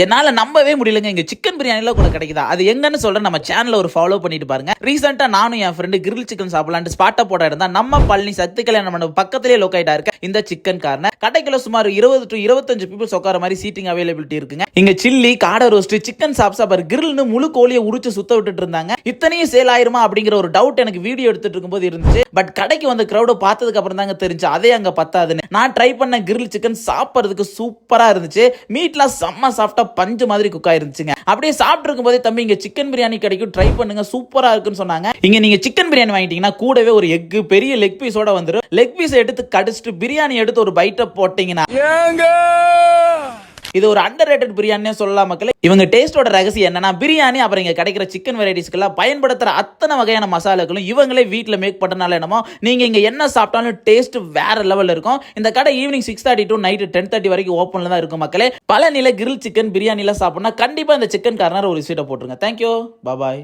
என்னால நம்பவே முடியலங்க, இங்க சிக்கன் பிரியாணில கூட கிடைக்குதா? அது எங்கன்னு சொல்றேன், நம்ம சேனல்ல ஒரு ஃபாலோ பண்ணிட்டு பாருங்க. ரீசெண்டா நானும் என் ஃப்ரெண்டு கிரில் சிக்கன் சாப்பிடலான்னு ஸ்பாட்டா போட இருந்தா நம்ம பழனி சக்தி கல்யாண மண்டபம் பக்கத்திலே லொகேட் ஆயிருக்க இந்த சிக்கன் கார்னர் கடைக்குள்ள சுமார் 20 to 25 பீப்புள்ஸ் உட்கார மாதிரி சீட்டிங் அவைலபிலிட்டி இருக்குங்க. இங்க சில்லி, காடை ரோஸ்ட், சிக்கன் சாப்ஸா பர் கிரில்னு முழு கோழியை உரிச்சு சுத்த விட்டுட்டு இருந்தாங்க. இத்தனையும் சேல் ஆயிருமா அப்படிங்கிற ஒரு டவுட் எனக்கு வீடியோ எடுத்துட்டு இருக்கும்போது இருந்துச்சு. பட் கடைக்கு வந்த கிரௌட பார்த்ததுக்கு அப்புறம் தாங்க தெரிஞ்சு அதே அங்க பத்தாதுன்னு. நான் ட்ரை பண்ண கிரில் சிக்கன் சாப்பிடுறதுக்கு சூப்பரா இருந்துச்சு. மீட்லாம் செம்ம சாஃப்டா பஞ்சு மாதிரி குக் ஆயிருந்துச்சுங்க. அப்படியே சாப்பிட்டு இருக்கும் போதே தம்பி இங்க சிக்கன் பிரியாணி கிடைக்கும், ட்ரை பண்ணுங்க, சூப்பரா இருக்குன்னு சொன்னாங்க. இங்க நீங்க சிக்கன் பிரியாணி வாங்கிட்டீங்கன்னா கூடவே ஒரு எக், பெரிய லெக் பீஸோட வந்துரும். லெக் பீஸ் எடுத்து கடிச்சிட்டு பிரியாணி எடுத்து ஒரு பைட்ட போட்டீங்கன்னா இது ஒரு அண்டர் ரேட்டட் பிரியாணினே சொல்லலாம் மக்களே. இவங்க டேஸ்டோட ரகசியம் என்னன்னா பிரியாணி அப்புறம் இங்க கிடைக்கிற சிக்கன் வெரைட்டிஸ்க்கெல்லாம் பயன்படுத்துற அத்தனை வகையான மசாலாக்களும் இவங்களே வீட்டில் மேக் பண்ணனால என்னமோ நீங்க இங்க என்ன சாப்பிட்டாலும் டேஸ்ட் வேற லெவல்ல இருக்கும். இந்த கடை ஈவினிங் 6:30 to நைட் 10:30 வரைக்கும் ஓப்பன்ல தான் இருக்கும் மக்களே. பல நில கிரில் சிக்கன் பிரியாணில சாப்பிடணும்னா கண்டிப்பா இந்த சிக்கன் கார்னர் ஒரு விசிட்ட போட்டுருங்க. தேங்க்யூ, பாய்.